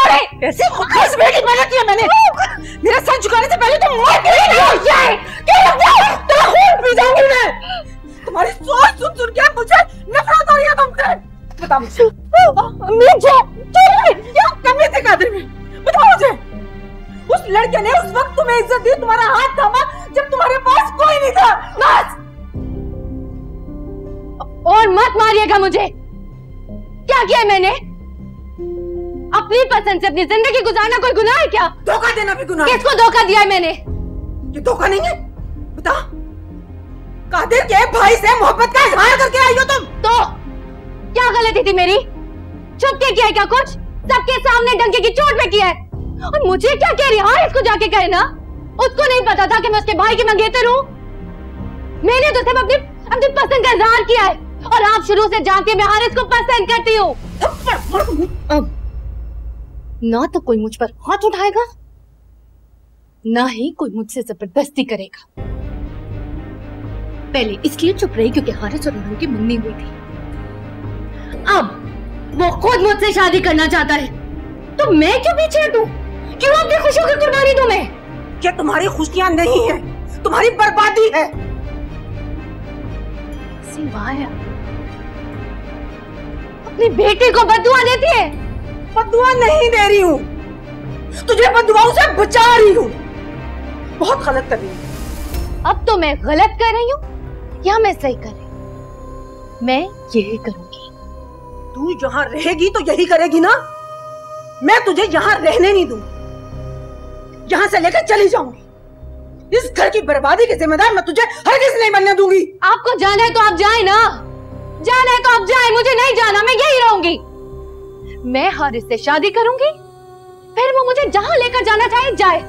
छोड़े। ऐसे खुद बेटी पैदा किया मैंने, मेरा सर झुकाने से पहले तुम मर गई ना। क्या लगता है तेरा खून पी जाऊंगी मैं। तुम्हारी सोच सुन सुन के मुझे नफरत हो रही है तुमसे। बता मुझे क्या कमी थी कादिर में, बताओ मुझे। उस लड़के ने उस वक्त तुम्हें इज्जत दी, तुम्हारा हाथ थामा जब तुम्हारे पास कोई नहीं था। बस और मत मारिएगा मुझे। क्या किया मैंने? अपनी पसंद से अपनी जिंदगी गुजारना कोई गुनाह है क्या? धोखा देना भी गुनाह है। किसको धोखा दिया है मैंने? ये धोखा नहीं है, बता। कादिर के भाई से मोहब्बत का इजहार करके आई हो तुम। तो क्या गलती थी मेरी? छुप के किया है क्या कुछ? सबके सामने डंके की चोट में किया है। और मुझे क्या कह रही है? हाँ, इसको जाके कहे ना। उसको नहीं पता था कि मैं उसके भाई की मंगेतर हूँ। मैंने तो सिर्फ अपनी पसंद का इजहार किया है। और आप शुरू से जानती हैं मैं हारिस को पसंद करती हूँ। अब ना तो कोई मुझ पर हाथ उठाएगा, ना ही कोई मुझसे जबरदस्ती करेगा। पहले इसलिए चुप रही क्योंकि हारिस और अनू की मंगनी हुई थी। अब वो खुद मुझसे शादी करना चाहता है, तो मैं क्यों पीछे हटूं? क्यों अपनी खुशियों की कुर्बानी दूं मैं? क्या तुम्हारी खुशियां नहीं है, तुम्हारी बर्बादी है। सिवाय अपनी बेटी को बददुआ देती है। बददुआ नहीं दे रही हूँ, तुझे बददुआओं से बचा रही हूँ। बहुत गलत कर रही हूँ। अब तो मैं गलत कर रही हूँ या मैं सही कर रही हूँ? मैं यही करूंगी। तू यहाँ रहेगी तो यही करेगी ना। मैं तुझे यहाँ रहने नहीं दूंगी, यहाँ से लेकर चली जाऊंगी। इस घर की बर्बादी की जिम्मेदार मैं तुझे हरगिज़ नहीं बनने दूंगी। आपको जाना है तो आप जाए ना, जाना है तो आप जाए, मुझे नहीं जाना, मैं यही रहूंगी। मैं हारिस से शादी करूंगी, फिर वो मुझे जहां लेकर जाना चाहे जाए।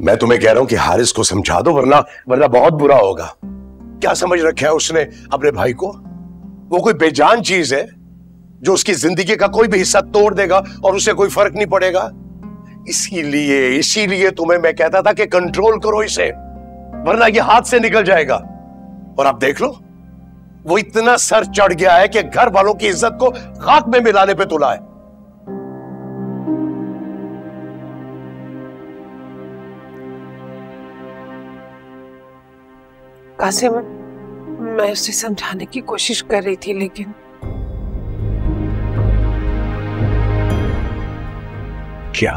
मैं तुम्हें कह रहा हूं कि हारिस को समझा दो, वरना बहुत बुरा होगा। क्या समझ रखा है उसने अपने भाई को? वो कोई बेजान चीज है जो उसकी जिंदगी का कोई भी हिस्सा तोड़ देगा और उसे कोई फर्क नहीं पड़ेगा। इसीलिए तुम्हें मैं कहता था कि कंट्रोल करो इसे, वरना ये हाथ से निकल जाएगा। और अब देख लो, वो इतना सर चढ़ गया है कि घर वालों की इज्जत को खाक में मिलाने पे तुला है। कासिम, मैं उसे समझाने की कोशिश कर रही थी, लेकिन क्या?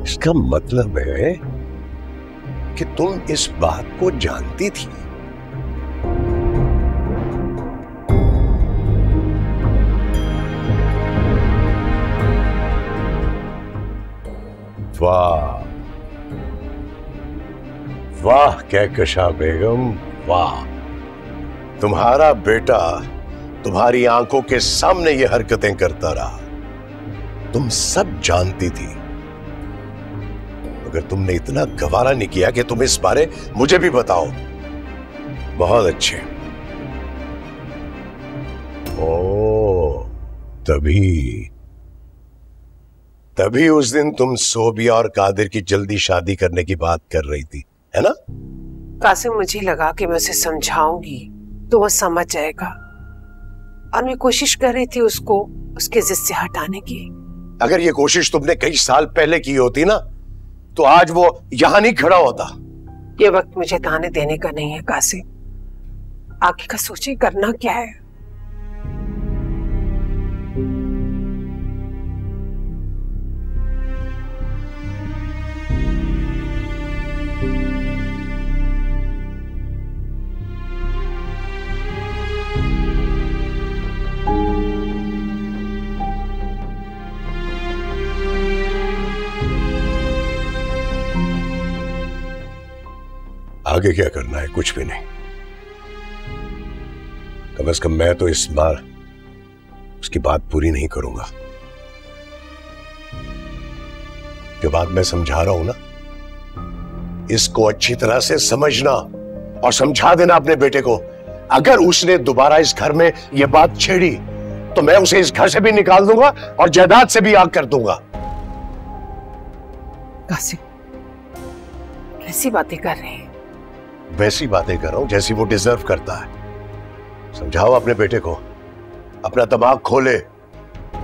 इसका मतलब है कि तुम इस बात को जानती थी? वाह वाह कहकशा बेगम, वाह। तुम्हारा बेटा तुम्हारी आंखों के सामने ये हरकतें करता रहा, तुम सब जानती थी, मगर तुमने इतना गवारा नहीं किया कि तुम इस बारे मुझे भी बताओ। बहुत अच्छे। ओ, तभी उस दिन तुम सोबिया और कादिर की जल्दी शादी करने की बात कर रही थी, है ना? कासिम, मुझे लगा कि मैं उसे समझाऊंगी तो वो समझ जाएगा, और मैं कोशिश कर रही थी उसको उसके जिद से हटाने की। अगर ये कोशिश तुमने कई साल पहले की होती ना, तो आज वो यहां नहीं खड़ा होता। ये वक्त मुझे ताने देने का नहीं है कासिम, आगे का सोचे करना क्या है। आगे क्या करना है? कुछ भी नहीं। कम से कम मैं तो इस बार उसकी बात पूरी नहीं करूंगा। जो बात मैं समझा रहा हूं ना, इसको अच्छी तरह से समझना और समझा देना अपने बेटे को। अगर उसने दोबारा इस घर में यह बात छेड़ी तो मैं उसे इस घर से भी निकाल दूंगा और जायदाद से भी आग कर दूंगा। कासिम, कैसी बातें कर रहे हैं? वैसी बातें कर रहा हूं जैसी वो डिजर्व करता है। समझाओ अपने बेटे को, अपना दिमाग खोले।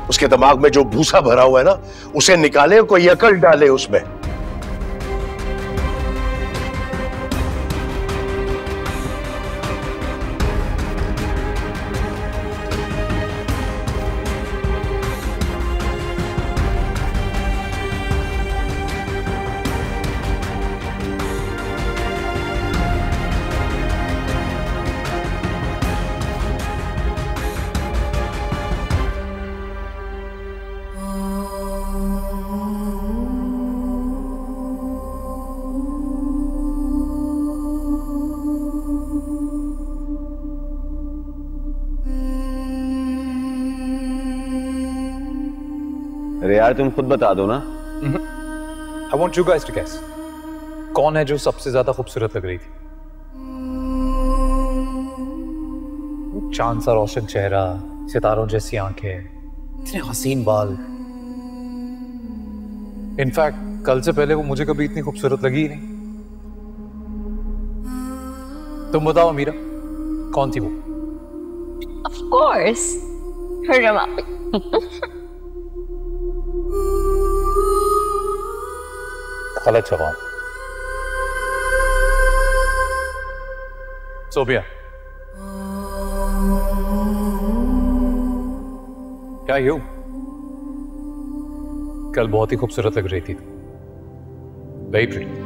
उसके दिमाग में जो भूसा भरा हुआ है ना, उसे निकाले, कोई अकल डाले उसमें। अरे यार तुम खुद बता दो ना। I want you guys to guess. कौन है जो सबसे ज्यादा खूबसूरत लग रही थी? चांद सा रोशन चेहरा, सितारों जैसी आंखें, इतने हसीन बाल। इनफैक्ट कल से पहले वो मुझे कभी इतनी खूबसूरत लगी ही नहीं। तुम बताओ मीरा, कौन थी वो? Of course, Rama. गलत जवाब। सोफिया, क्या यू कल बहुत ही खूबसूरत लग रही थी। Very pretty.